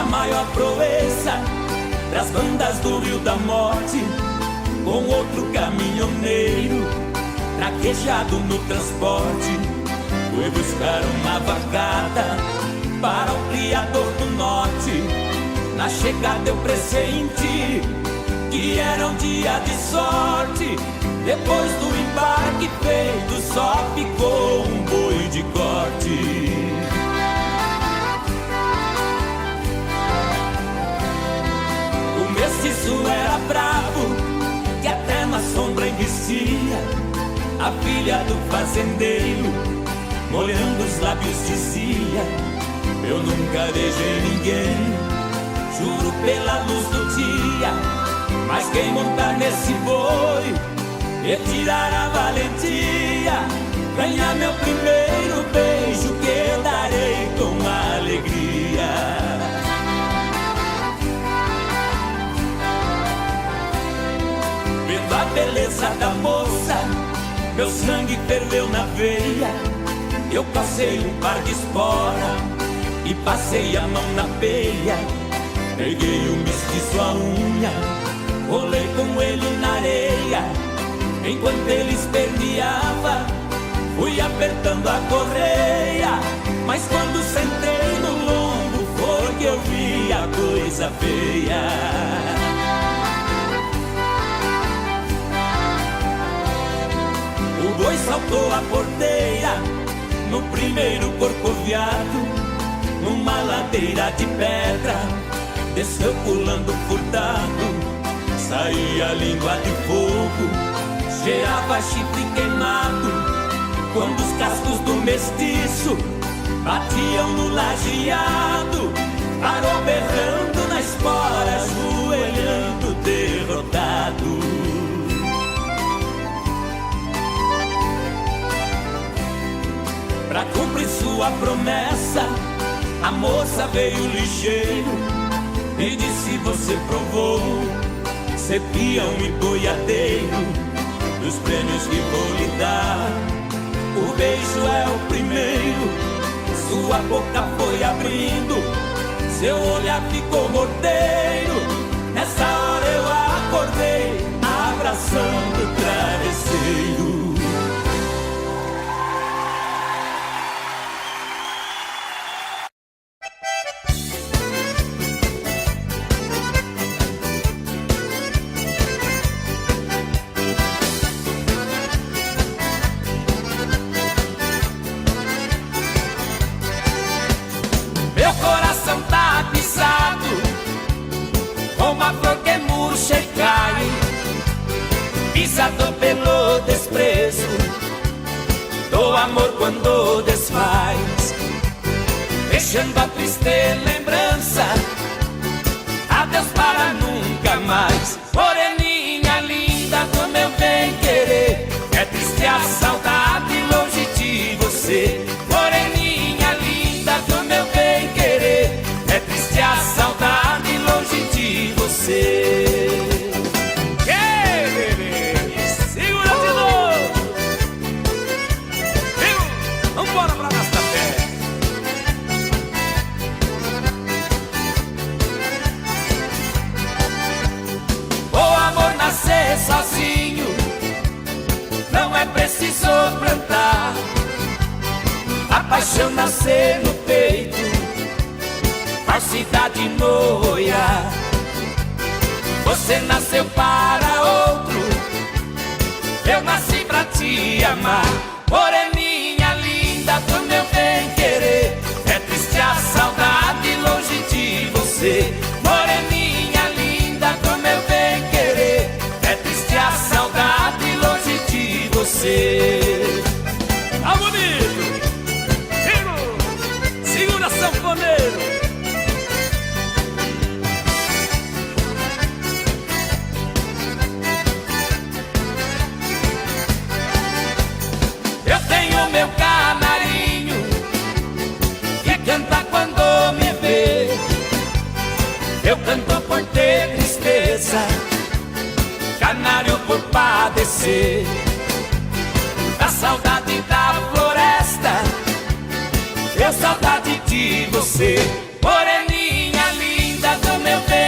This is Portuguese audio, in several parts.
maior proeza pras bandas do Rio da Morte, com outro caminhoneiro traquejado no transporte. Fui buscar uma vacada para o criador do norte. Na chegada eu pressenti que era um dia de sorte. Depois do embarque feito, só ficou um boi de corte. O mestiço era bravo, que até na sombra envicia. A filha do fazendeiro, molhando os lábios, dizia: eu nunca beijei ninguém, juro pela luz do dia. Mas quem montar nesse boi e tirar a valentia, ganhar meu primeiro beijo, que eu darei com alegria. Vendo a beleza da moça, meu sangue ferveu na veia. Eu passei um par de espora e passei a mão na peia. Peguei o mestiço à unha, rolei com ele na areia. Enquanto ele esperneava, fui apertando a correia. Mas quando sentei no lombo, foi que eu vi a coisa feia. O boi saltou a porteira no primeiro corcoviado, numa ladeira de pedra, desceu pulando furtado. Saía língua de fogo, cheirava chifre queimado. Quando os cascos do mestiço batiam no lajeado, parou berrando na espora, ajoelhando derrotado. Pra cumprir sua promessa, a moça veio ligeiro e disse: você provou ser peão e boiadeiro, dos prêmios que vou lhe dar, o beijo é o primeiro. Sua boca foi abrindo, seu olhar ficou morteiro. Nessa hora eu acordei, abraçando o travesseiro. Meu coração tá pisado, como a flor que murcha e cai, pisado pelo desprezo do amor quando desfaz, deixando a triste lembrança, adeus para nunca mais. Moreninha linda do meu bem-querer, é triste a saudade longe de você. Moreninha linda do meu bem-querer, é triste a saudade longe de você. Que beleza! Segura de novo! Viu? Vambora pra nossa terra. O amor nascer sozinho, não é preciso plantar. A paixão nascer no peito, falsidade no olhar. Você nasceu para outro, eu nasci pra te amar. Moreninha linda do meu bem-querer, é triste a saudade longe de você. Moreninha linda do meu bem-querer, é triste a saudade longe de você. Tá bonito! Segura, sanfoneiro! Eu tenho meu canarinho que canta quando me vê. Eu canto por ter tristeza, canário por padecer da saudade da floresta. Eu saudade de você, moreninha linda.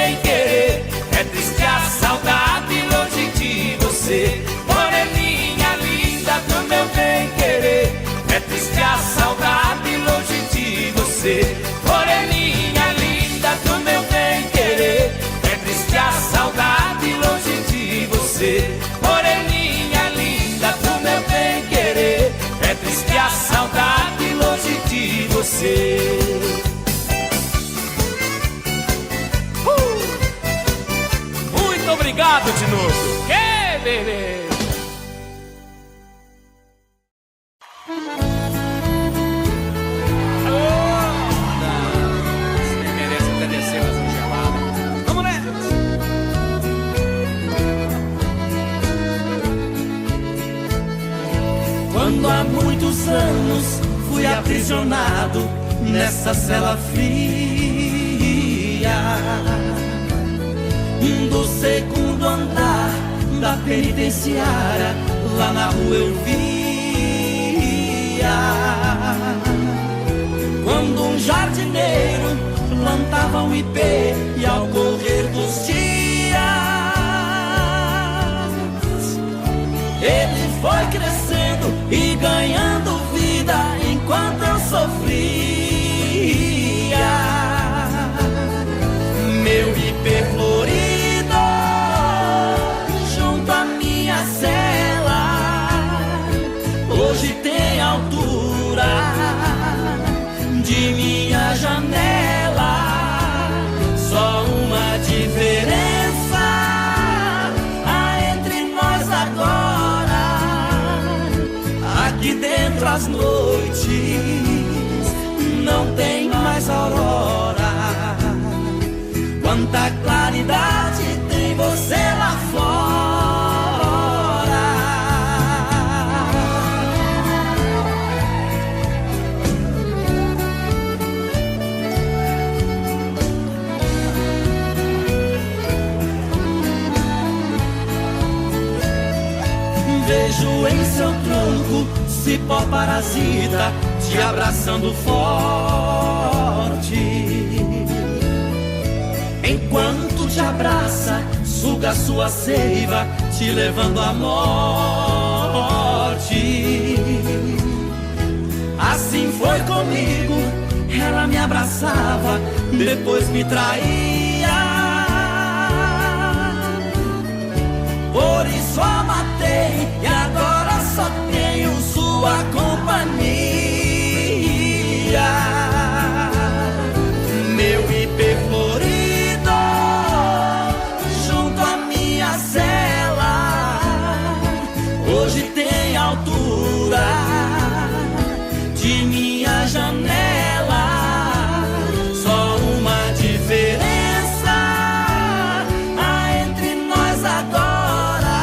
bem-querer. É triste a saudade longe de você, moreninha linda do meu bem-querer. É triste a saudade longe de você, moreninha linda do meu bem-querer. É triste a saudade longe de você, moreninha linda do meu bem-querer. É triste a saudade longe de você. Muito obrigado, Tinoco. Que beleza! Você merece até descer mais um gelado. Vamos nessa! Quando há muitos anos fui aprisionado nessa cela fria do segundo andar da penitenciária, lá na rua eu via quando um jardineiro plantava um ipê, e ao correr dos dias ele foi crescendo e ganhando vida enquanto eu sofria. Meu ipê florido junto à minha cela hoje tem altura de minha janela. Só uma diferença há entre nós agora: aqui dentro as noites não tem mais aurora. Quanta claridade tem você lá fora. Vejo em seu tronco cipó parasita te abraçando forte. Enquanto te abraça, suga sua seiva, te levando à morte. Assim foi comigo, ela me abraçava, depois me traía. Por isso a matei e agora só tenho sua companhia. Meu ipê florido junto à minha cela hoje tem altura de minha janela. Só uma diferença há entre nós agora: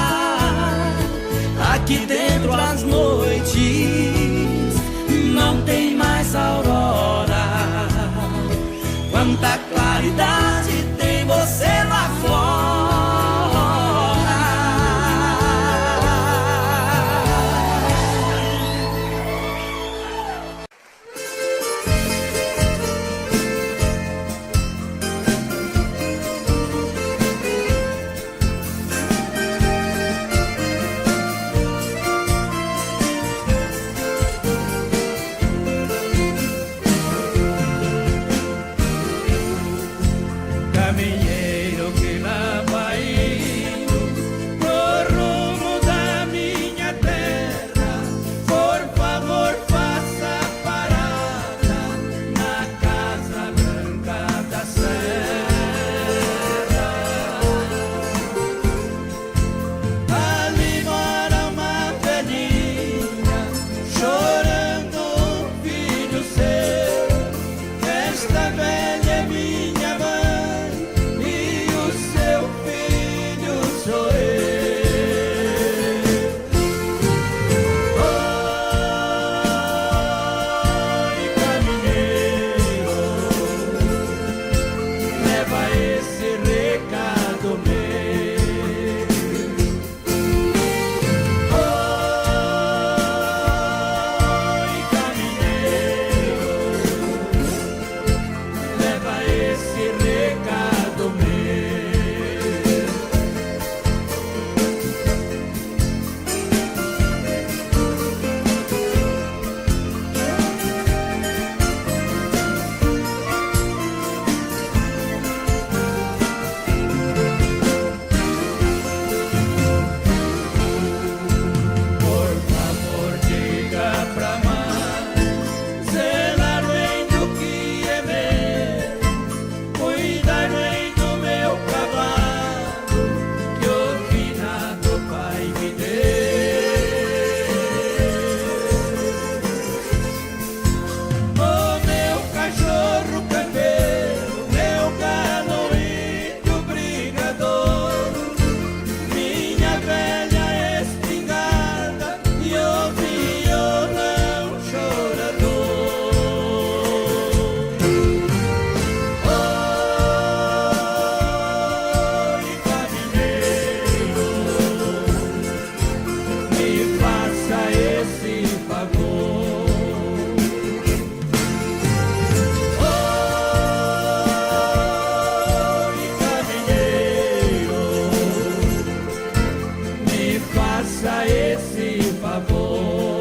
faça esse favor.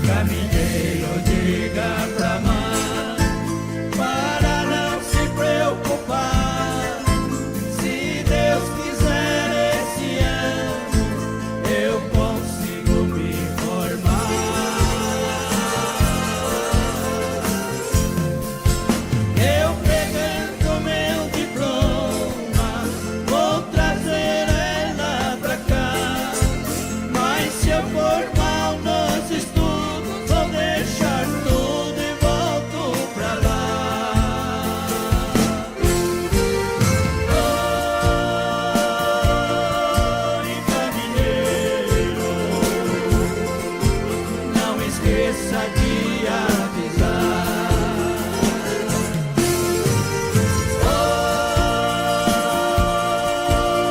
Caminheiro, diga pra mãe para não se preocupar. Se Deus quiser, esse ano eu consigo me formar. Eu pegando meu diploma vou trazer ela pra cá. Mas se eu for mal nos estudos, vou deixar tudo e volto pra lá. Oi, caminheiro, não esqueça de avisar.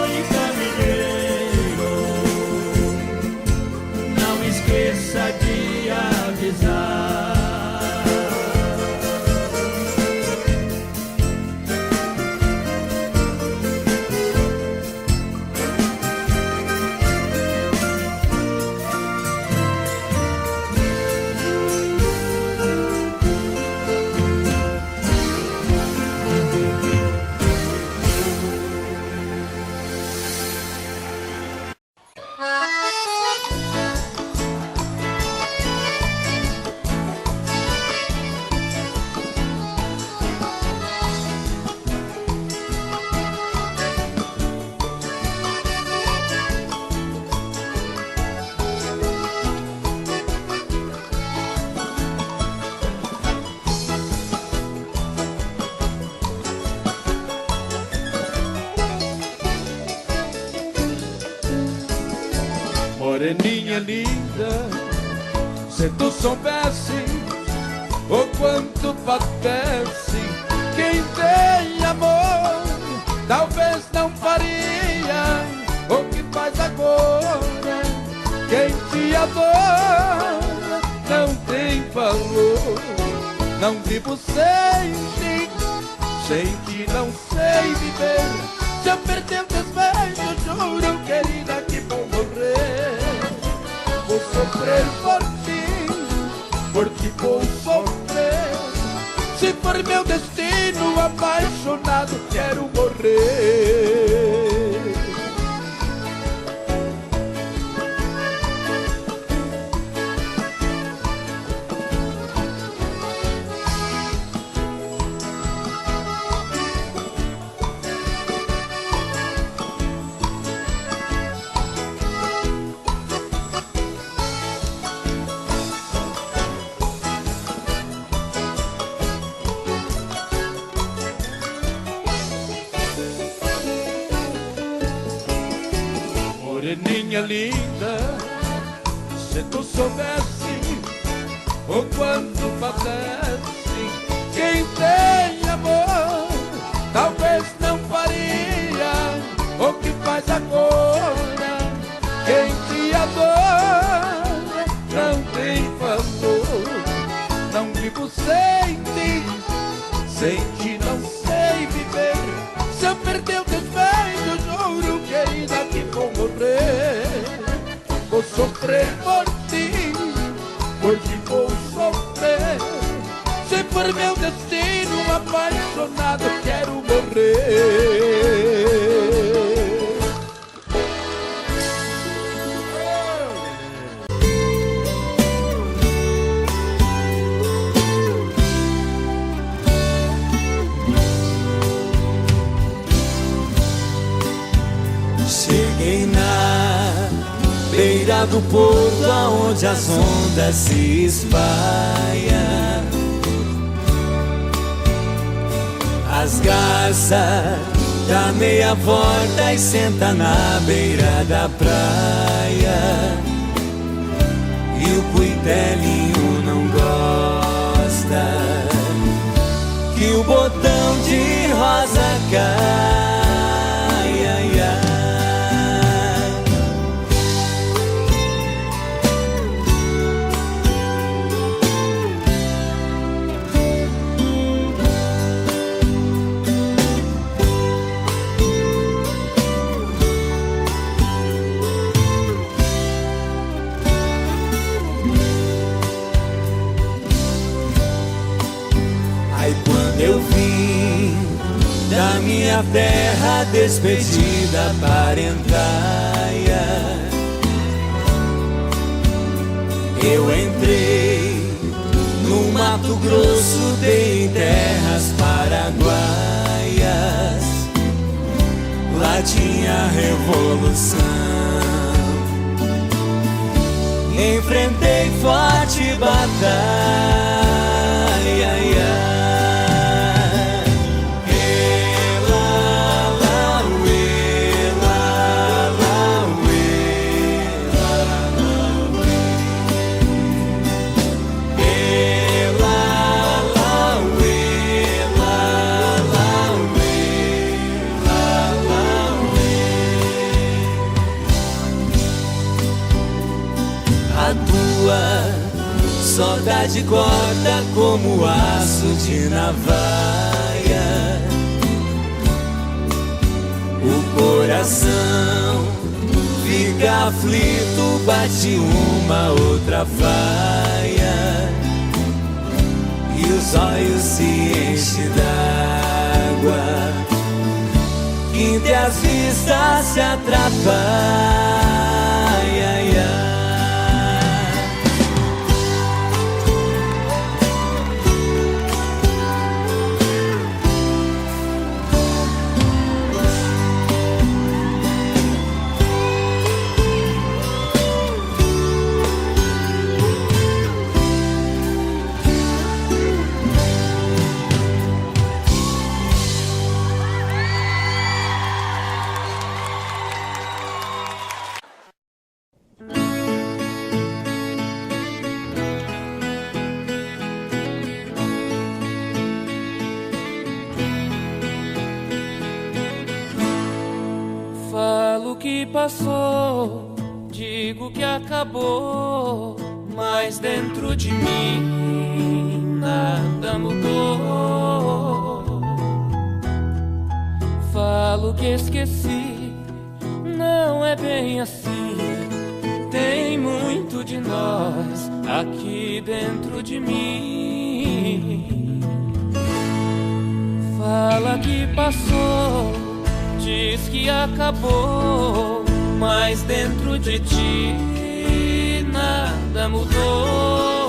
Oi, caminheiro, não esqueça de avisar. Moreninha linda, se tu soubesse o quanto padece quem tem amor, talvez não faria o que faz agora. Quem te adora não tem valor. Não vivo sem ti não sei viver. Se eu perder o desvejo, juro, querida, que vou morrer. Vou sofrer por ti vou sofrer. Se for meu destino, apaixonado, quero morrer. Moreninha linda, se tu soubesse o quanto padece quem tem amor, talvez não faria o que faz agora. Quem te adora não tem valor. Não vivo sem ti não sei viver. Se eu perder o despeito, juro, querida, que vou morrer. Vou sofrer por ti vou sofrer. Se for meu destino, apaixonado, quero morrer. Cheguei na beira do porto, aonde as ondas se espalham. As garças dá meia volta e senta na beira da praia. E o cuitelinho não gosta que o botão de rosa caia. terra despedida parentaia. Eu entrei no Mato Grosso, dei em terras paraguaias. Lá tinha revolução. Enfrentei forte batalha. Saudade corta como aço de navalha. O coração fica aflito, bate uma outra faia. E os olhos se enchem d'água, quinta as vistas se atrapalham. Falo que passou, digo que acabou, mas dentro de mim nada mudou. Falo que esqueci, não é bem assim. Tem muito de nós aqui dentro de mim. Fala que passou, diz que acabou, mas dentro de ti nada mudou.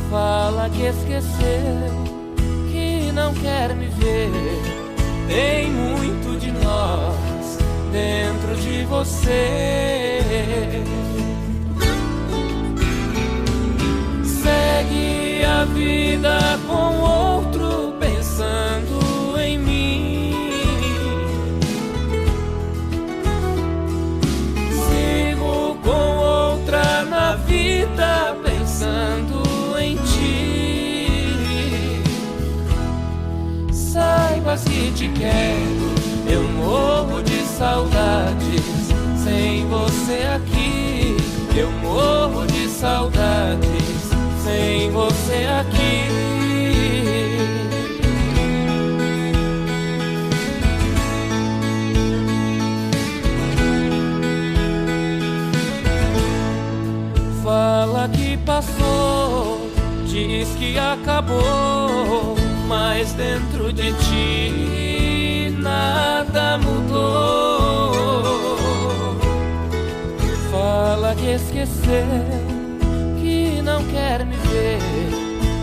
Fala que esqueceu, que não quer me ver. Tem muito de nós dentro de você. Segue a vida com outro pensando em mim. Sigo com outra na vida pensando em ti. Saiba que te quero, eu morro de saudades sem você aqui. Eu morro de saudades sem você aqui. Fala que passou, diz que acabou, mas dentro de ti nada mudou. Fala que esqueceu, que não quer me ver.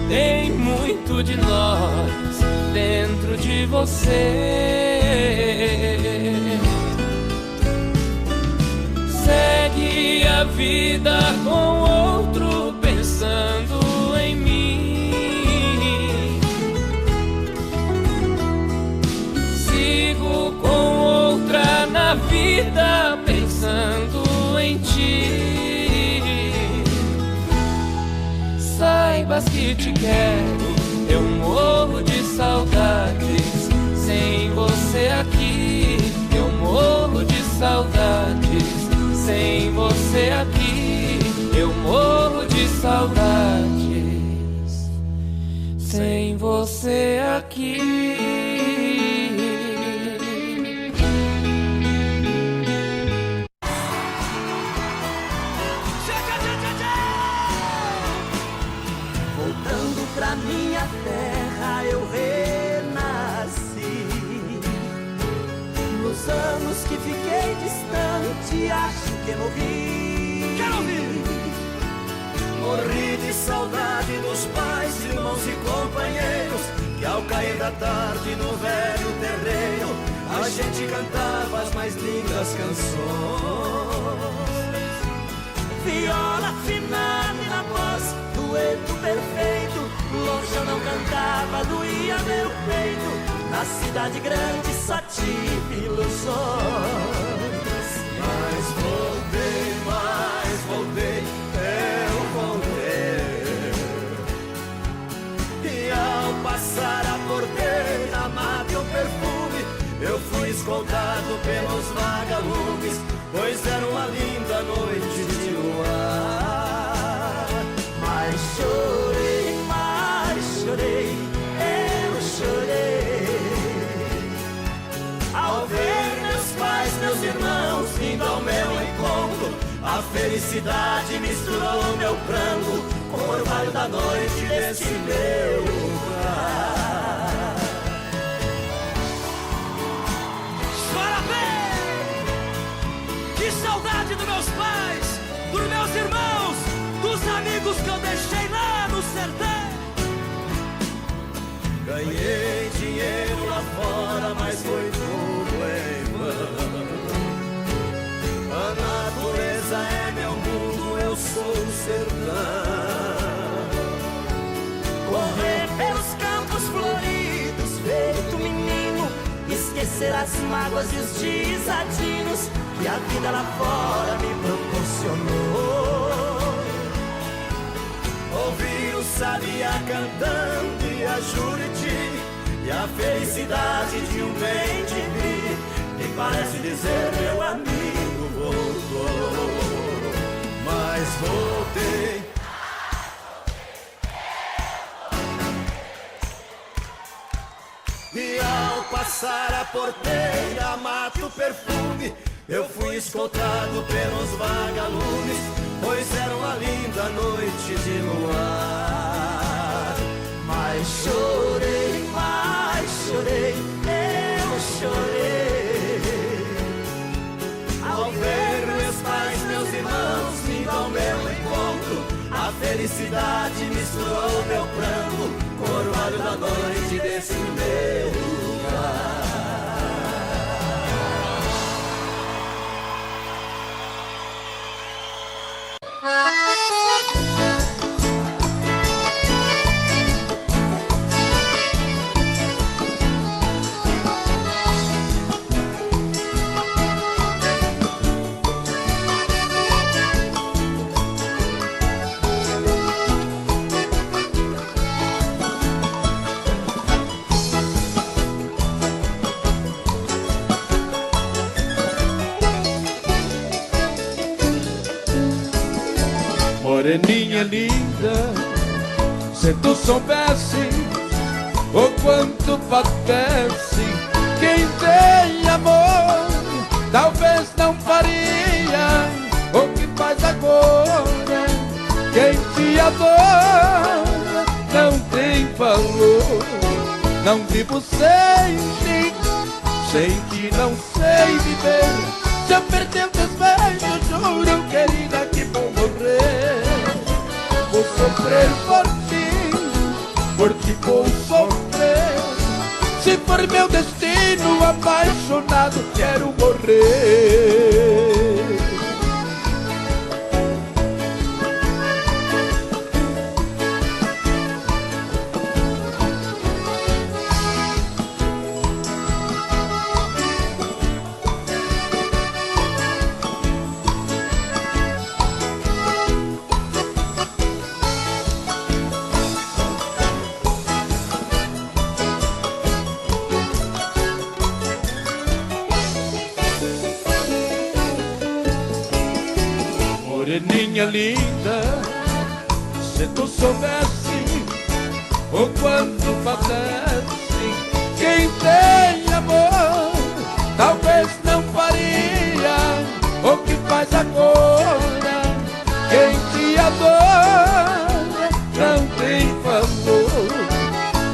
Tem muito de nós dentro de você. Segue a vida com outro pensando em mim. Sigo com outra na vida pensando em ti. Saibas que te quero, eu morro de saudades sem você aqui. Eu morro de saudades sem você aqui. Eu morro de saudades sem você aqui. Voltando pra minha terra eu renasci. e acho que morri. Quero ouvir. Morri de saudade dos pais, irmãos e companheiros, que ao cair da tarde no velho terreiro a gente cantava as mais lindas canções. Viola afinada e na voz, dueto perfeito, longe eu não cantava, doía meu peito. Na cidade grande só tive ilusões. Mas voltei, eu voltei. E ao passar a porteira, amado o perfume, eu fui escoltado pelos vagalumes, pois era uma linda noite de luar. Mas chorei, eu chorei ao ver meus pais, meus irmãos vindo ao meu encontro. A felicidade misturou meu pranto com o orvalho da noite desse meu lugar. Chora bem! Que saudade dos meus pais, dos meus irmãos, dos amigos que eu deixei lá no sertão. Ganhei dinheiro lá fora, mas foi tudo em vão. A natureza é meu mundo, eu sou o sertão. Correr pelos campos floridos, feito menino, esquecer as mágoas e os desatinos que a vida lá fora me proporcionou. Ouvir o sabiá cantando e a Juriti, e a felicidade de um bem-de-vi, que parece dizer meu amigo voltou. Mas voltei. E ao passar a porteira, mato perfume, eu fui escoltado pelos vagalumes, pois era uma linda noite de luar. Mas chorei, eu chorei ao ver meus pais, meus irmãos vindo ao meu encontro. A felicidade misturou meu pranto com o orvalho da noite desse meu lugar. Moreninha linda, se tu soubesse o quanto padece quem tem amor, talvez não faria o que faz agora. Quem te adora não tem valor. Não vivo sem ti não sei viver. Se eu perder o desvejo, juro, querida, que vou morrer. Vou sofrer por ti vou sofrer. Se for meu destino, apaixonado, quero morrer. Moreninha linda, se tu soubesse o quanto padece quem tem amor, talvez não faria o que faz agora. Quem te adora não tem valor.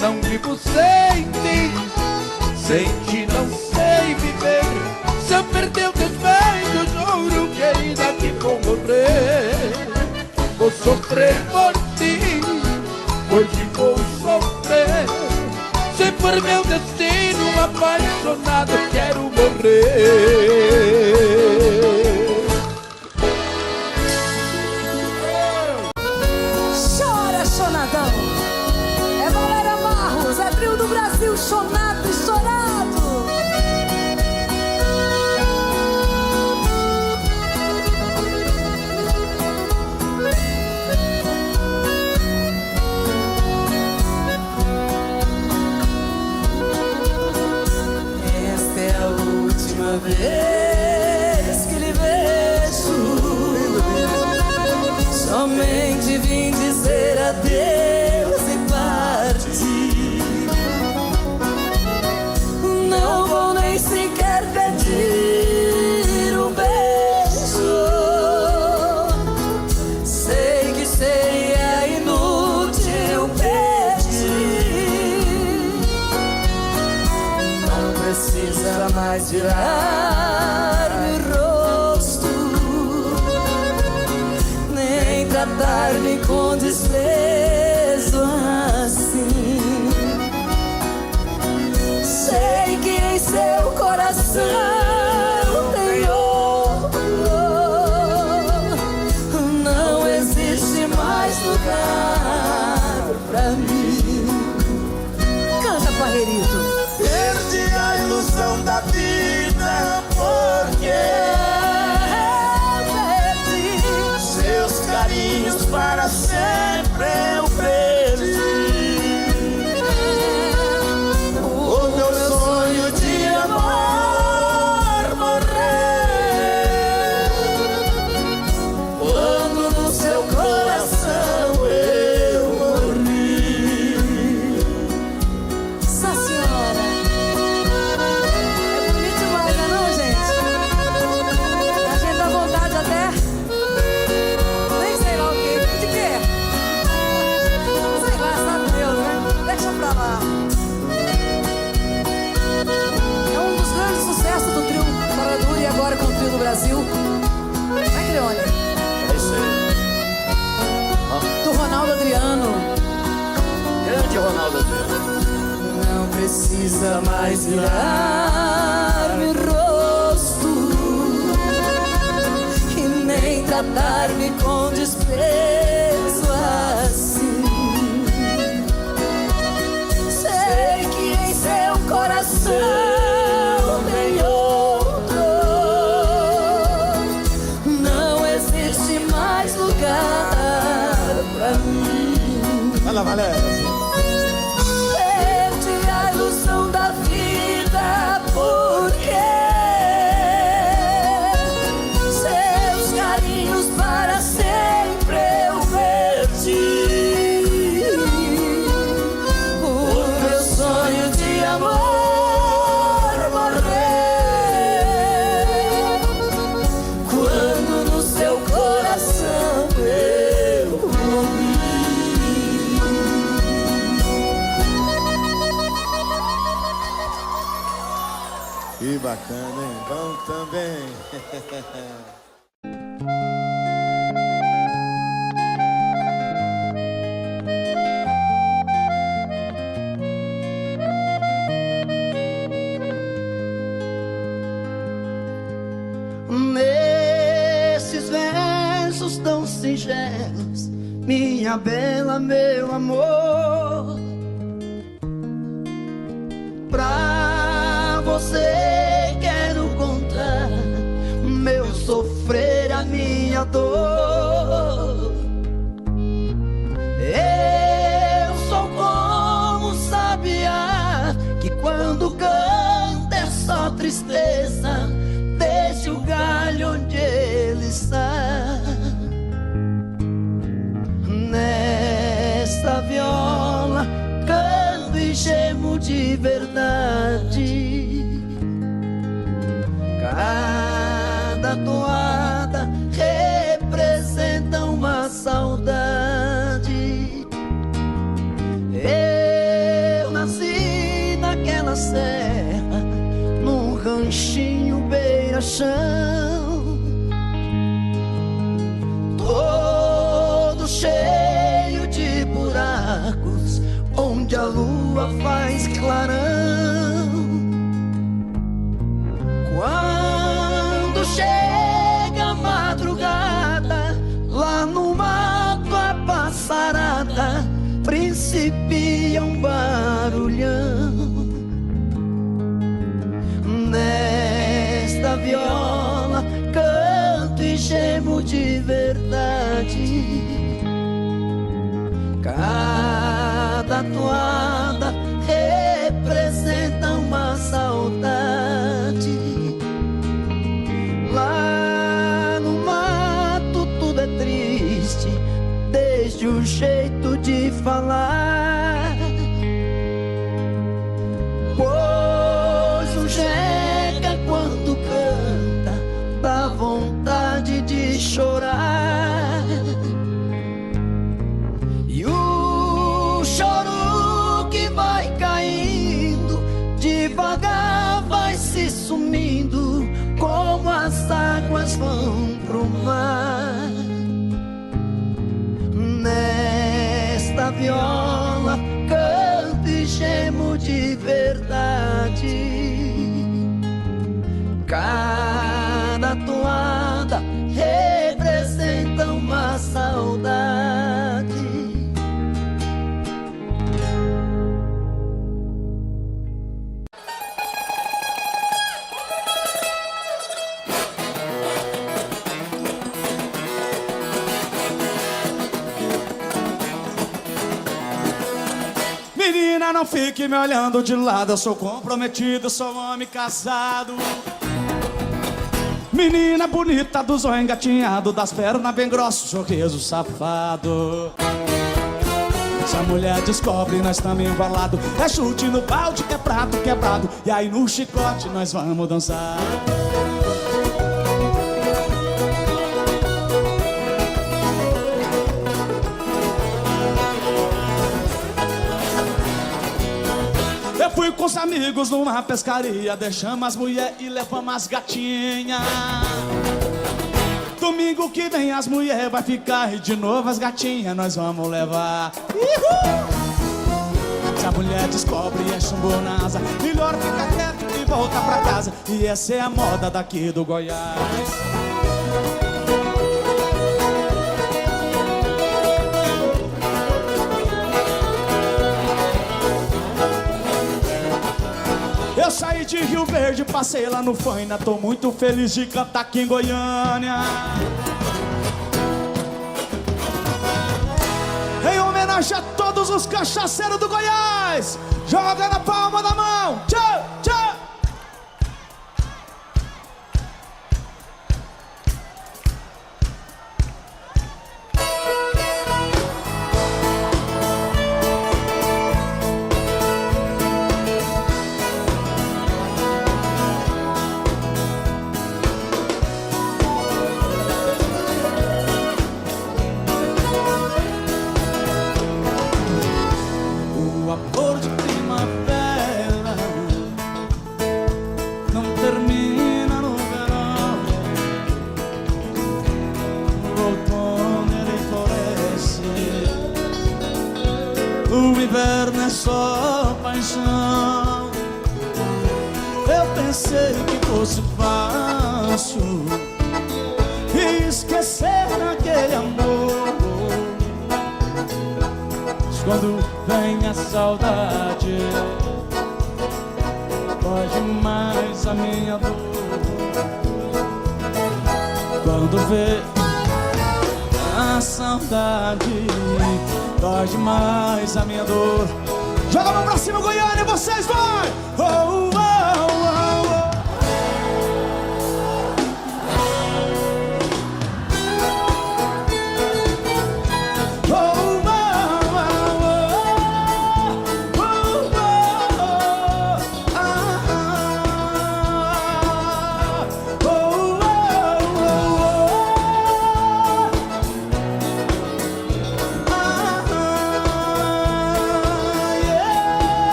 Não vivo sem ti não sei viver. Se eu perder o despeito, juro, sofrer por ti, hoje vou sofrer. Se for meu destino, apaixonado quero morrer. Chora, Chonadão. É Valéria Barros, é Trio do Brasil, chonado e chorado. Esta é a última vez que lhe vejo. Somente vim dizer adeus e partir. Não vou nem sequer pedir um beijo. Sei que seria inútil pedir. Não precisa mais virar meu rosto, nem tratar-me com desprezo assim. Sei que em seu coração tem outro. Não existe mais lugar pra mim. Canta, Parreirito. Perdi a ilusão da vida porque seus carinhos para sempre eu perdi. O meu sonho de amor morreu quando no seu coração eu morri. Nossa Senhora. É bonito demais, né não, gente? A gente dá vontade até. Nem sei lá o que. De quê? Sei lá, sabe Deus, né? Deixa pra lá. É um dos grandes sucessos do trio Paradura e agora com o Trio do Brasil. Vai, Cleone. É isso aí. Do Ronaldo Adriano. Grande Ronaldo Adriano. Não precisa mais virar-me rosto e nem tratar-me com desprezo assim. Sei que em seu coração tem outro. Não existe mais lugar pra mim. Fala, Valéria. Perdi a ilusão da vida porque seus carinhos para sempre eu perdi. O meu sonho de amor morreu quando no seu coração eu morri. Que bacana, hein? Bom também. Nesses versos tão singelos, minha bela, meu amor, pra você quero contar meu sofrer, a minha dor. Eu sou como um sabiá que quando canta é só tristeza. Deixe o galho onde ele está. Nesta viola canto e gemo de verdade. Cada toada representa uma saudade. Eu nasci naquela serra, num ranchinho beira-chão, todo cheio só faz clarão. Quando chega a madrugada, lá no mato a passarada principia um barulhão. Nesta viola canto e gemo de verdade. Cada toada representa uma saudade. Lá no mato tudo é triste, desde o jeito de falar. Pois o jeca quando canta dá vontade de chorar. E o choro que vai caindo devagar vai se sumindo, como as águas vão pro mar. Nesta viola canto e gemo de verdade. Cada toada representa uma saudade. Menina, não fique me olhando de lado, eu sou comprometido, sou homem casado. Menina bonita, do zóio engatinhado, das pernas bem grossos, sorriso safado. Se a mulher descobre, nós estamos embalados. É chute no balde, que é prato quebrado, e aí no chicote nós vamos dançar. Fui com os amigos numa pescaria, deixamos as mulher e levamos as gatinhas. Domingo que vem as mulher vai ficar e de novo as gatinhas nós vamos levar. Se a mulher descobre é chumbo na asa, melhor ficar quieto e voltar pra casa. E essa é a moda daqui do Goiás. Eu saí de Rio Verde, passei lá no Faina, tô muito feliz de cantar aqui em Goiânia. Em homenagem a todos os cachaceiros do Goiás, joga na palma da mão, tchau, tchau. O inverno é só paixão. Eu pensei que fosse fácil esquecer aquele amor, mas quando vem a saudade, dói mais a minha dor. Quando vê a saudade, dói demais a minha dor. Joga a mão pra cima, Goiânia, vocês vai! Oh, oh, oh, oh.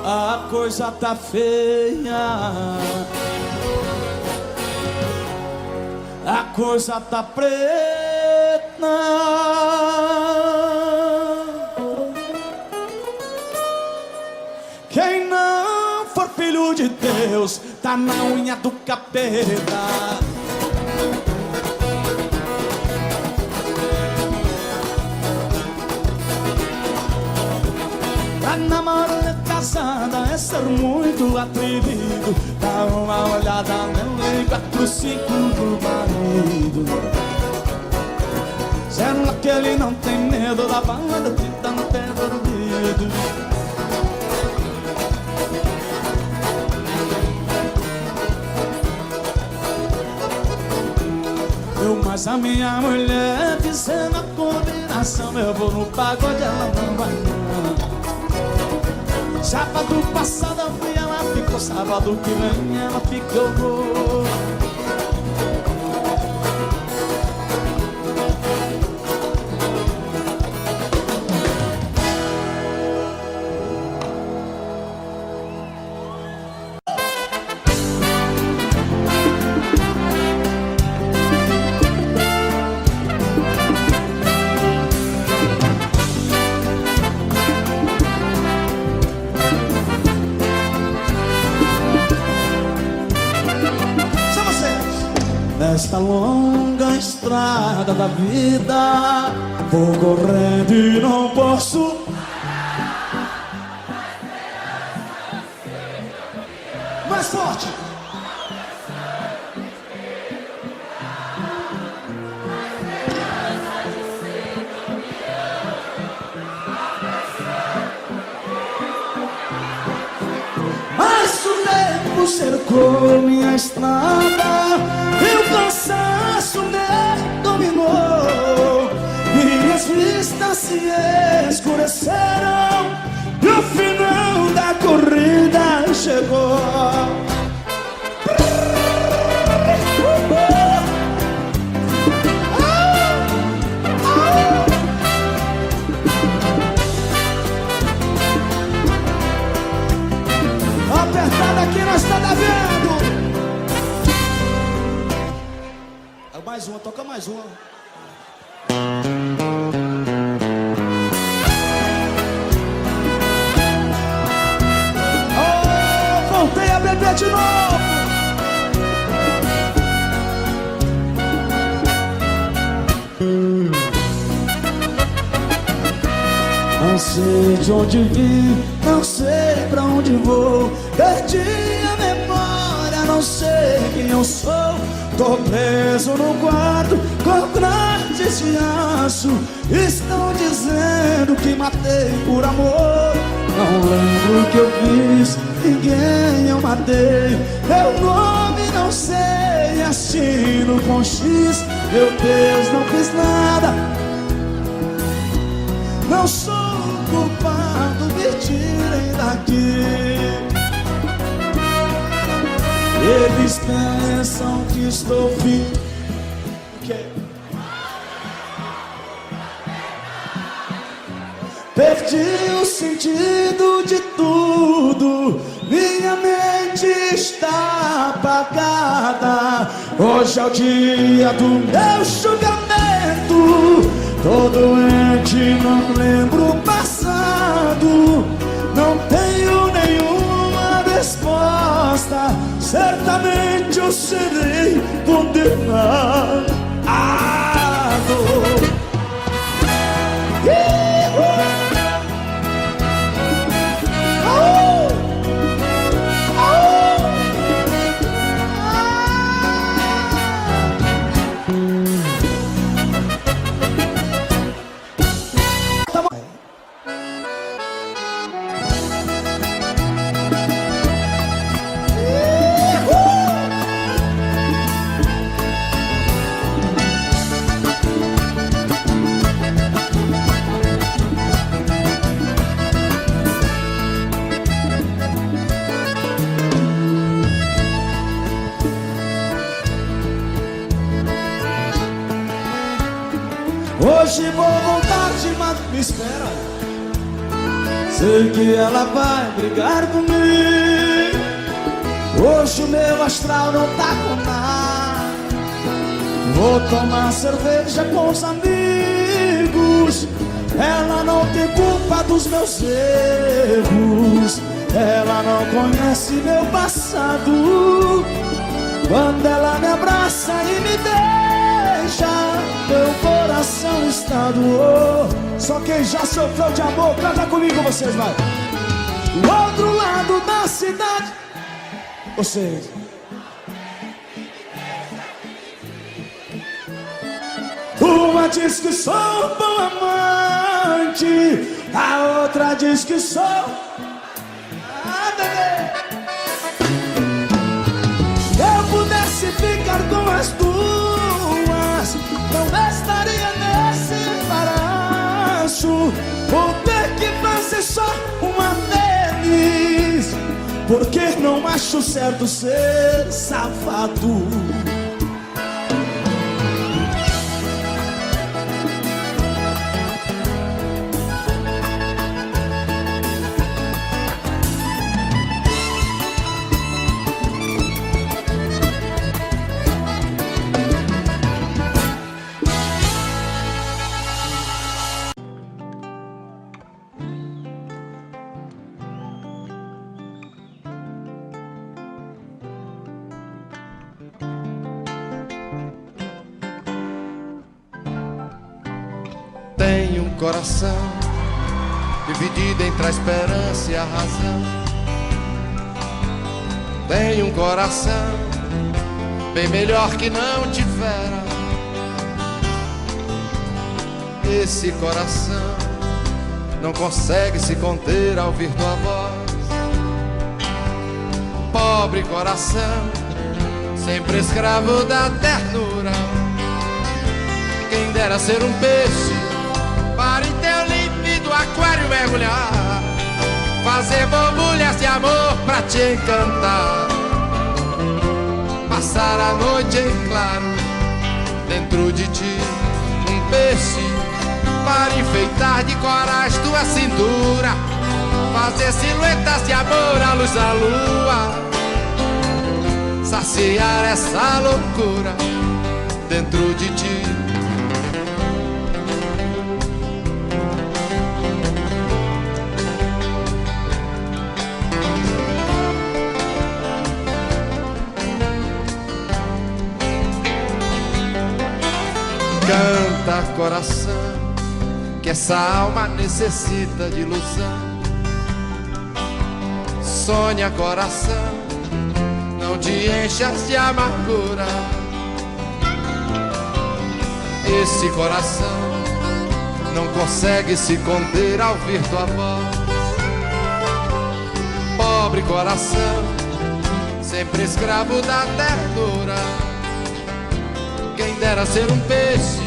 A coisa tá feia, a coisa tá preta. Quem não for filho de Deus tá na unha do capeta. Pra namorar casada é ser muito atrevido. Dá uma olhada no 4-5 do marido. Sendo que ele não tem medo da banda que tá no pé do ouvido. Mas a minha mulher dizendo a combinação, eu vou no pagode, ela não vai não. Sábado passado eu fui, ela ficou. Sábado que vem ela fica, eu vou. Nesta longa estrada da vida, vou correndo e não posso. Mais forte. Mas o tempo cercou minha estrada. E o cansaço me dominou. Minhas vistas se escureceram e o final da corrida chegou. Apertada aqui nós tá vendo. Mais uma, toca mais uma. Oh, voltei a beber de novo. Não sei de onde vim, não sei pra onde vou. Perdi a memória, não sei quem eu sou. Tô preso no quarto com grades de aço. Estão dizendo que matei por amor. Não lembro o que eu fiz, ninguém eu matei. Meu nome não sei, assino com X. Meu Deus, não fiz nada. Não sou culpado, me tirem daqui. Eles pensam que estou vivo. Perdi o sentido de tudo. Minha mente está apagada. Hoje é o dia do meu julgamento. Tô doente, não lembro o passado. Não tenho nenhuma resposta. Certamente eu serei condenado. Hoje vou voltar de madrugada, me espera. Sei que ela vai brigar comigo. Hoje o meu astral não tá com nada. Vou tomar cerveja com os amigos. Ela não tem culpa dos meus erros, ela não conhece meu passado. Quando ela me abraça e me deixa, meu coração está doou. Só quem já sofreu de amor, canta comigo vocês, vai. Do outro lado da cidade, vocês. Uma diz que sou um bom amante, a outra diz que sou... Ah, bebê! Se eu pudesse ficar com as duas, não estaria nesse embaraço. Vou ter que fazer só uma vez, porque não acho certo ser safado. Tenho um coração dividido entre a esperança e a razão. Tenho um coração bem melhor que não tivera. Esse coração não consegue se conter ao ouvir tua voz. Pobre coração, sempre escravo da ternura. Quem dera ser um peixe para em teu límpido aquário mergulhar, fazer borbulhas de amor pra te encantar, passar a noite em claro dentro de ti. Um peixe para enfeitar de corais tua cintura, fazer silhuetas de amor à luz da lua, saciar essa loucura dentro de ti. Canta, coração, que essa alma necessita de ilusão. Sonha, coração, não te enchas de amargura. Esse coração não consegue se conter ao ouvir tua voz. Pobre coração, sempre escravo da ternura. Quem dera ser um peixe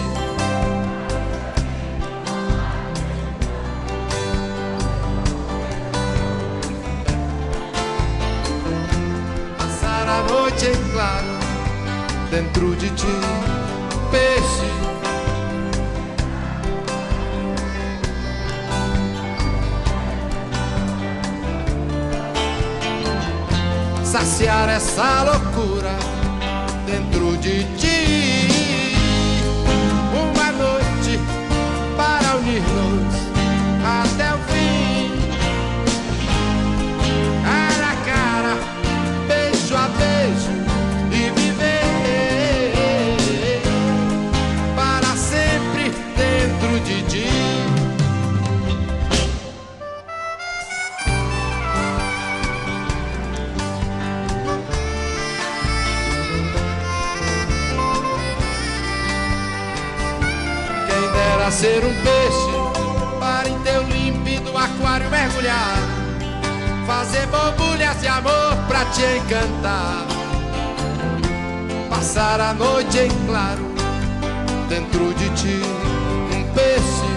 passar a noite em claro dentro de ti. Peixe saciar essa loucura dentro de ti. Uma noite para unir-nos até o fim, cara a cara, beijo a beijo, e viver para sempre dentro de ti. Ser um peixe para em teu límpido aquário mergulhar, fazer borbulhas de amor pra te encantar, passar a noite em claro dentro de ti. Um peixe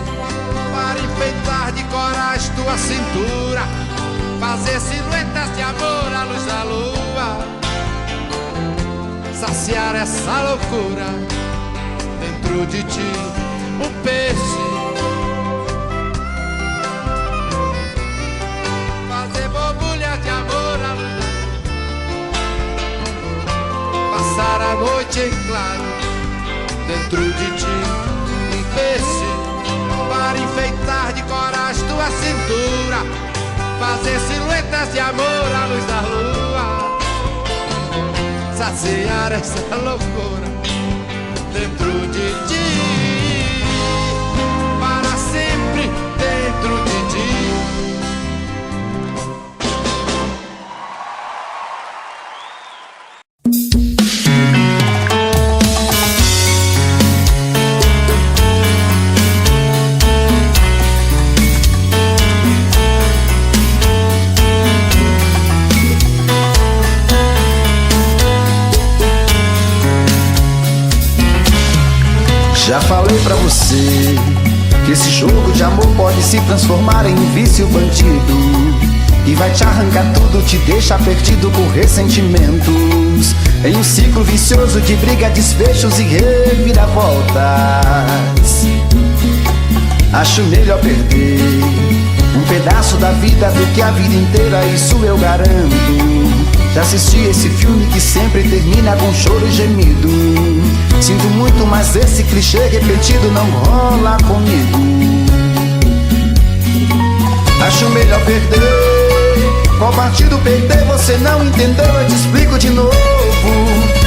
para enfeitar de corais tua cintura, fazer silhuetas de amor à luz da lua, saciar essa loucura dentro de ti. Um peixe fazer borbulha de amor à luz, passar a noite em claro dentro de ti. Um peixe para enfeitar tua cintura, fazer silhuetas de amor à luz da lua, saciar essa loucura dentro de ti, para sempre dentro de ti. Já falei pra você que esse jogo de amor pode se transformar em um vício bandido, e vai te arrancar tudo, te deixar perdido por ressentimentos, em um ciclo vicioso de briga, desfechos e reviravoltas. Acho melhor perder um pedaço da vida do que a vida inteira, isso eu garanto. Já assisti esse filme que sempre termina com choro e gemido. Sinto muito, mas esse clichê repetido não rola comigo. Acho melhor perder. Qual partido perder? Você não entendeu, eu te explico de novo.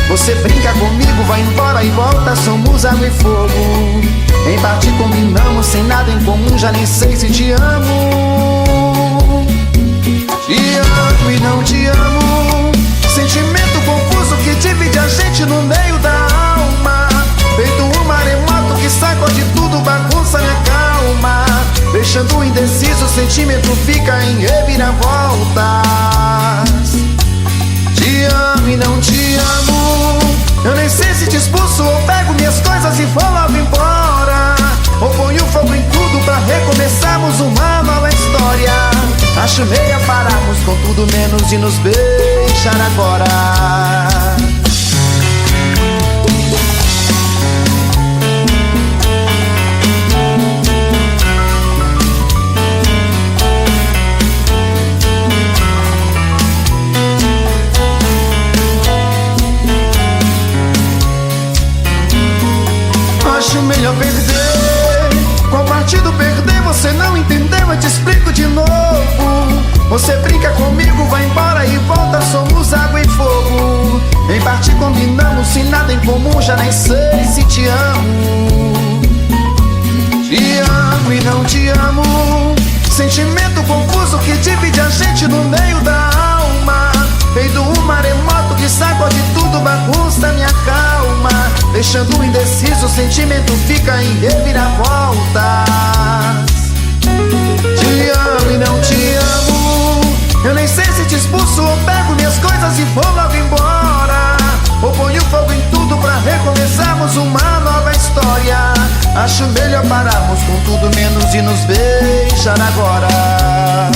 Você brinca comigo, vai embora e volta, somos água e fogo. Em parte combinamos, sem nada em comum, já nem sei se te amo. Te amo e não te amo, sentimento confuso que divide a gente no meio da alma. Feito um maremoto que sacode tudo, bagunça minha calma, deixando indeciso, o sentimento fica em reviravoltas. Te amo e não te amo, eu nem sei se te expulso ou pego minhas coisas e vou logo embora, ou ponho fogo em tudo pra recomeçarmos uma nova história. Acho meia pararmos com tudo menos de nos beijar agora. Acho melhor perder. Qual partido perder? Você não entendeu, eu te explico de novo. Você brinca comigo, vai embora e volta, somos água e fogo. Em parte combinamos, sem nada em comum, já nem sei se te amo. Te amo e não te amo, sentimento confuso que divide a gente no meio da alma. Feito um maremoto que sacode tudo, bagunça minha calma, deixando indeciso, o sentimento fica em reviravoltas. Te amo e não te amo, eu nem sei se te expulso ou pego minhas coisas e vou logo embora, ou ponho fogo em tudo pra recomeçarmos uma nova história. Acho melhor pararmos com tudo menos de nos beijar agora.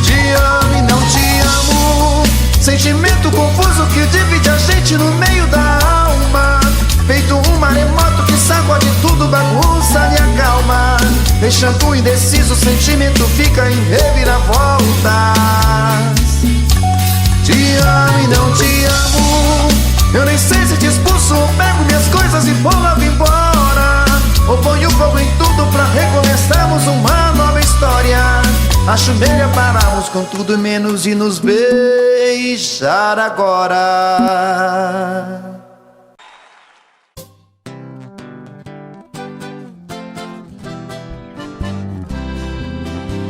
Te amo e não te amo, sentimento confuso que divide a gente no meio da alma. Feito um maremoto que sacode tudo, bagunça minha calma, deixando indeciso, o sentimento fica em reviravoltas. Te amo e não te amo, eu nem sei se te expulso ou pego minhas coisas e vou logo embora, ou ponho fogo em tudo pra recomeçarmos uma nova história. Acho melhor pararmos com tudo menos de nos beijar agora.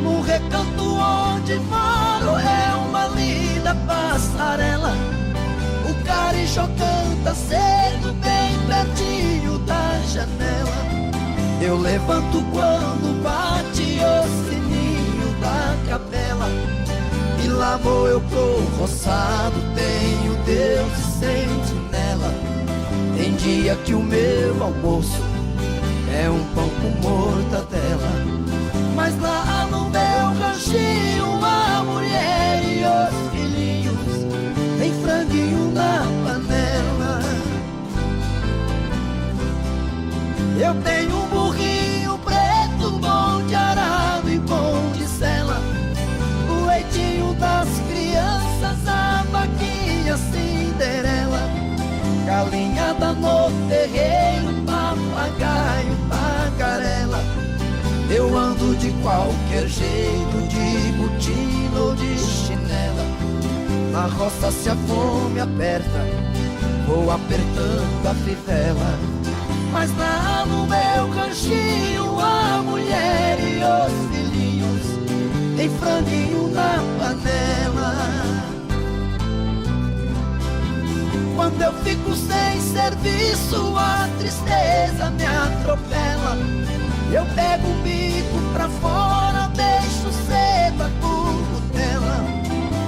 No recanto onde moro é uma linda passarela, o carijó canta cedo bem pertinho da janela. Eu levanto quando bate o sininho da capela, e lá vou eu pro roçado, tenho Deus e sentinela. Tem dia que o meu almoço é um pão com mortadela, mas lá no meu ranchinho a mulher e os filhinhos tem franguinho na panela. Eu tenho um burrinho preto, bom de arado e bom de sela, o leitinho das crianças, a vaquinha Cinderela, galinhada no terreiro, papagaio, tagarela. Eu ando de qualquer jeito, de botina ou de chinela. Na roça se a fome aperta, vou apertando a fivela. Mas lá no meu ranchinho a mulher e os filhinhos tem franguinho na panela. Quando eu fico sem serviço, a tristeza me atropela. Eu pego o bico pra fora, deixo cedo a curutela.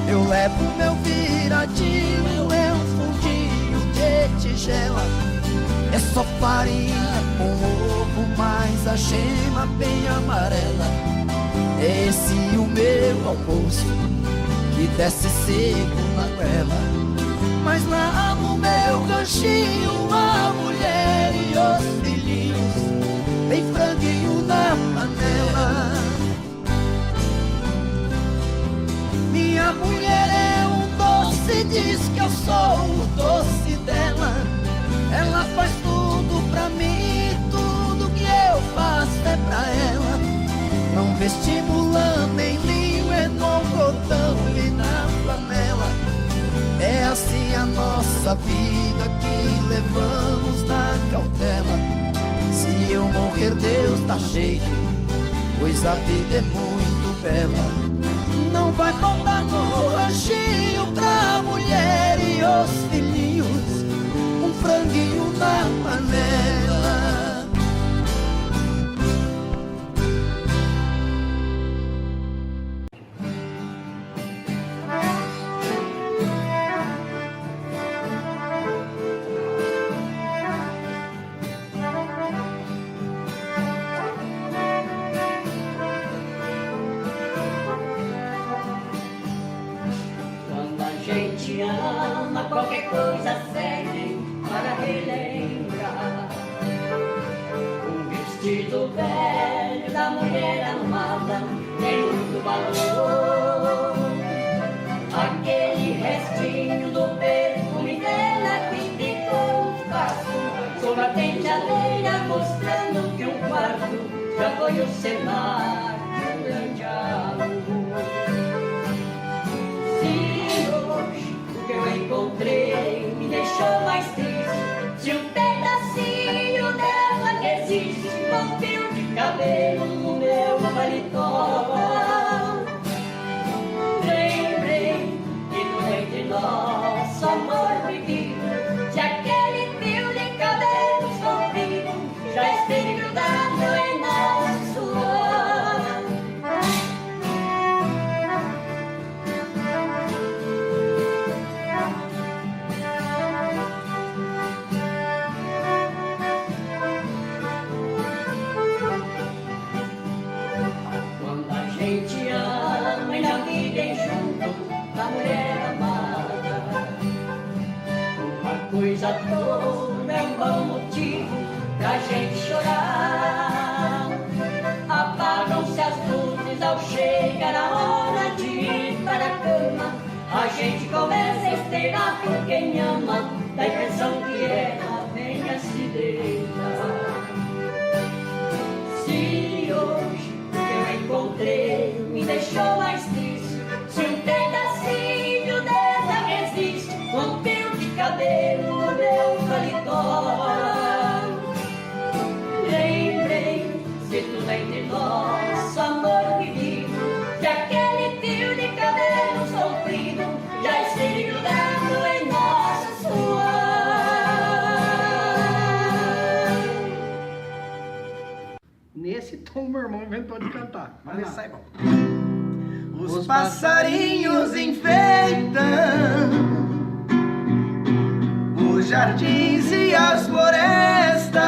Eu levo meu viradinho, é um fundinho de tigela. É só farinha com ovo, mas a gema bem amarela. É esse o meu almoço, que desce seco na goela. Mas lá no meu ranchinho a mulher e os filhinhos tem franguinho na panela. Minha mulher é um doce, diz que eu sou o doce dela. Ela faz tudo pra mim, tudo que eu faço é pra ela. Não vestimulando nem linho, é no algodão e na flanela. É assim a nossa vida que levamos na cautela. Se eu morrer, Deus dá jeito, pois a vida é muito bela. Não vai faltar no ranchinho pra mulher e os filhinhos um franguinho na panela. Qualquer coisa serve para relembrar. Um vestido velho da mulher amada tem muito valor. Aquele restinho do perfume dela que ficou fácil sobre a penteadeira, mostrando que um quarto já foi o cenário de um grande amor. Que eu encontrei me deixou mais triste. Se um pedacinho dela que existe com fio de cabelo no meu paletó. Lembrei que no entre nosso amor vivido, se aquele fio de cabelo comprido já esteve grudado em nosso suor. Coisa toda é um bom motivo pra gente chorar. Apagam-se as luzes ao chegar a hora de ir para a cama. A gente começa a esteirar por quem ama, dá a impressão que ela venha se deitar. Se hoje eu encontrei me deixou mais triste, se um pedacinho dela resiste com fio de cabelo no meu paletó. Lembrei, se tudo entre nós, amor vivido, que aquele fio de cabelo sofrido já esteve grudado em nosso suor. Nesse tom meu irmão inventou de cantar, mas esse sai bom. Os passarinhos enfeitam os jardins e as florestas,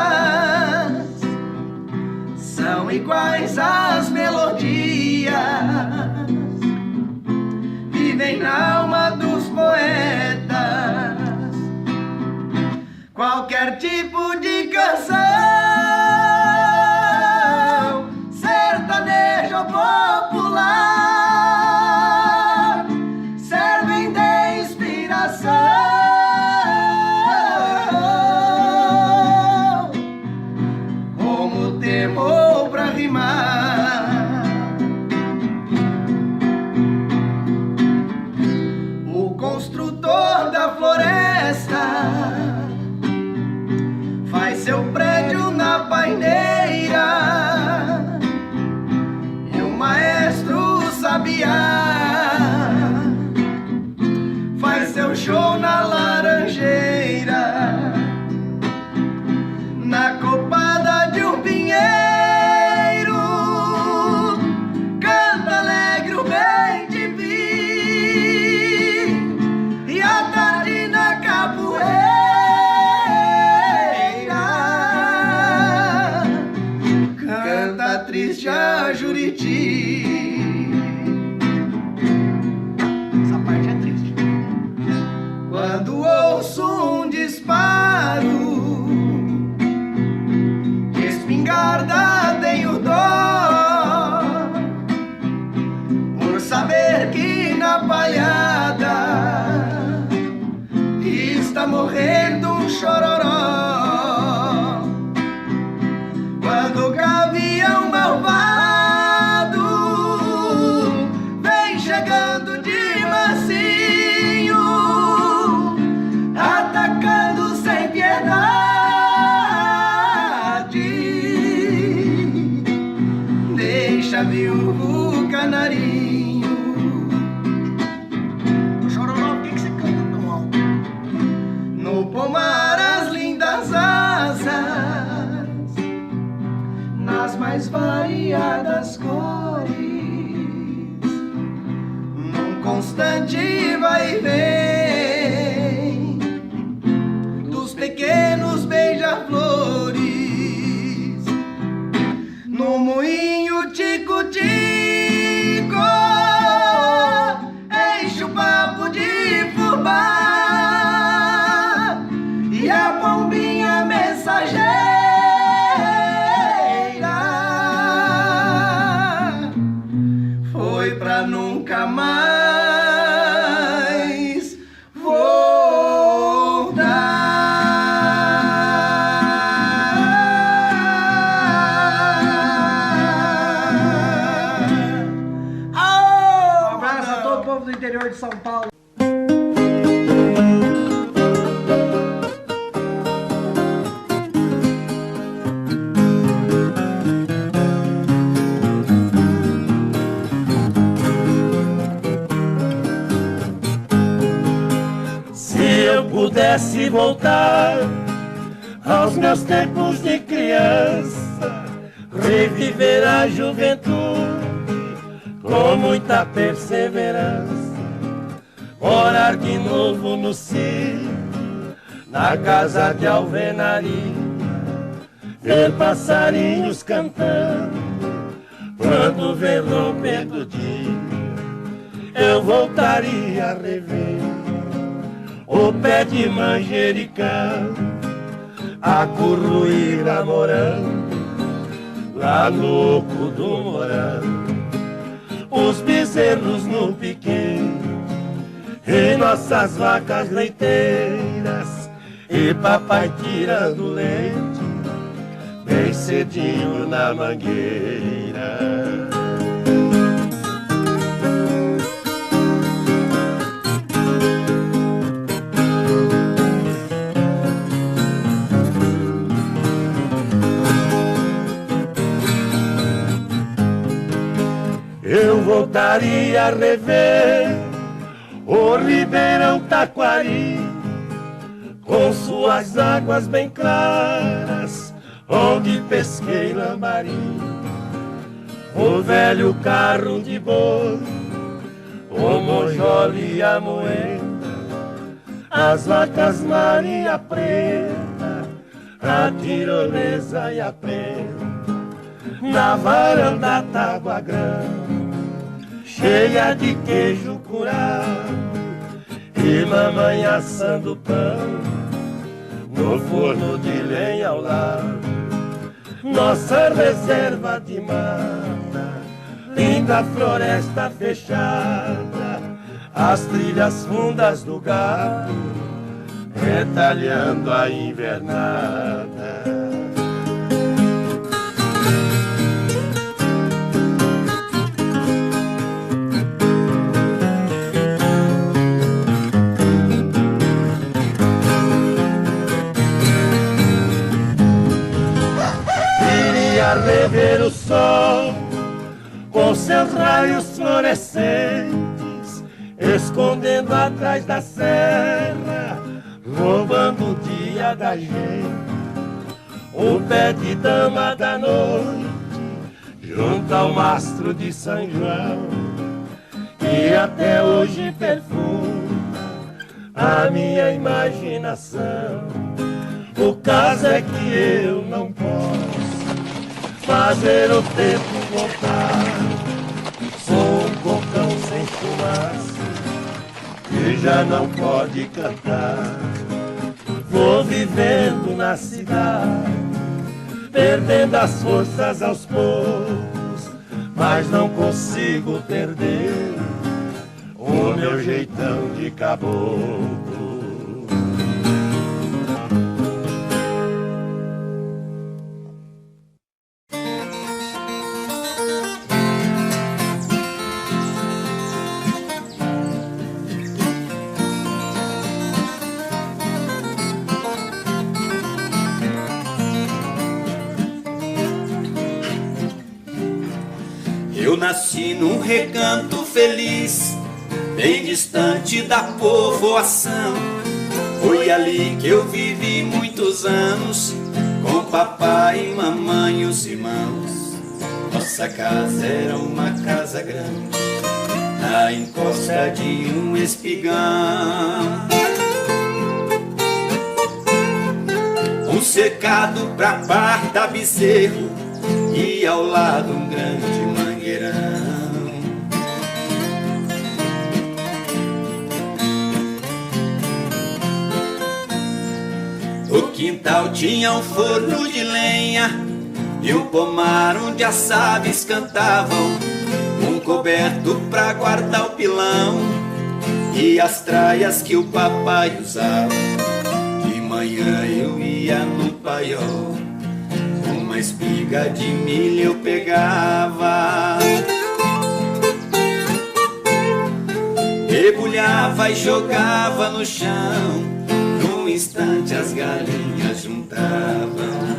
são iguais às melodias, vivem na alma dos poetas. Qualquer tipo de canção, sertanejo ou popular, servem de inspiração. Temor pra rimar, atrapalhada, está morrendo um chororó. Quando o gavião malvado vem chegando de mansinho, atacando sem piedade, deixa viúvo canarinho. Chororó, por que você canta tão alto? No pomar as lindas asas, nas mais variadas cores, num constante vai e vem dos pequenos beija-flores, no moinho tico-tico enche o papo de fubá, e a pombinha mensageira foi pra nunca mais voltar. Um abraço a todo o povo do interior de São Paulo. Pudesse voltar aos meus tempos de criança, reviver a juventude com muita perseverança, morar de novo no sítio, na casa de alvenaria, ver passarinhos cantando quando vê romper do dia. Eu voltaria a rever o pé de manjericão, a curruíra morando lá no oco do morango, os bezerros no piqueiro e nossas vacas leiteiras, e papai tirando leite bem cedinho na mangueira. Eu voltaria a rever o Ribeirão Taquari, com suas águas bem claras, onde pesquei lambari, o velho carro de boi, o monjole e a moeda, as vacas Maria Preta, a tirolesa e a pena, na varanda Tágua Grande, cheia de queijo curado e mamãe assando pão no forno de lenha ao lado. Nossa reserva de mata, linda floresta fechada, as trilhas fundas do gado retalhando a invernada. Rever o sol com seus raios fluorescentes, escondendo atrás da serra, roubando o dia da gente. O pé de dama da noite, junto ao mastro de São João, que até hoje perfuma a minha imaginação. O caso é que eu não posso fazer o tempo voltar. Sou um cocão sem fumaça que já não pode cantar. Vou vivendo na cidade, perdendo as forças aos poucos, mas não consigo perder o meu jeitão de caboclo. Eu nasci num recanto feliz, bem distante da povoação. Foi ali que eu vivi muitos anos, com papai e mamãe e os irmãos. Nossa casa era uma casa grande, na encosta de um espigão. Um cercado pra parta bezerro e ao lado um grande mangueirão. O quintal tinha um forno de lenha e um pomar onde as aves cantavam, um coberto pra guardar o pilão e as traias que o papai usava. De manhã eu ia no paiol, uma espiga de milho eu pegava, debulhava e jogava no chão. Num instante as galinhas juntavam.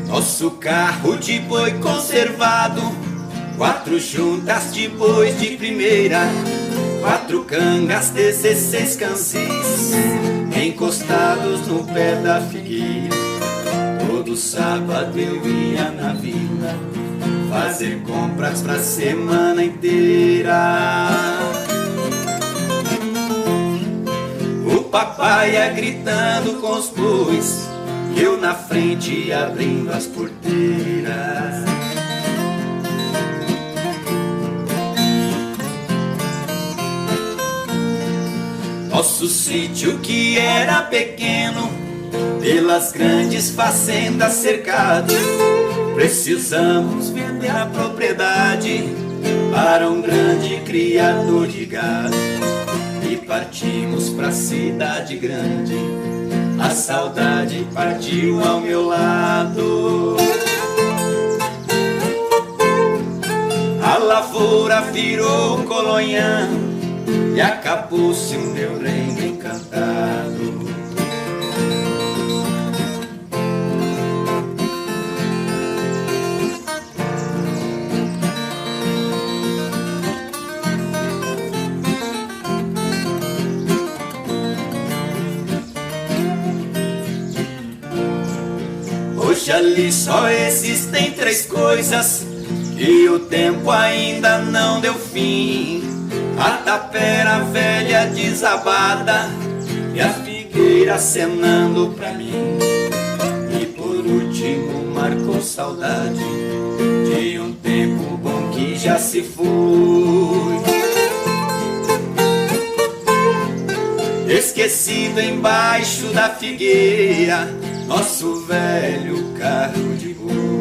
Nosso carro de boi conservado, 4 juntas de bois de primeira, 4 cangas, 16 cansis, encostados no pé da figueira. Todo sábado eu ia na vila fazer compras pra semana inteira. O papai ia gritando com os bois, eu na frente abrindo as porteiras. Nosso sítio que era pequeno, pelas grandes fazendas cercado, precisamos vender a propriedade para um grande criador de gado. E partimos pra cidade grande, a saudade partiu ao meu lado. A lavoura virou colonhão e acabou-se o meu reino encantado. Hoje ali só existem 3 coisas e o tempo ainda não deu fim: a tapera velha desabada e a figueira acenando pra mim. E por último marcou saudade de um tempo bom que já se foi, esquecido embaixo da figueira, nosso velho carro de boi.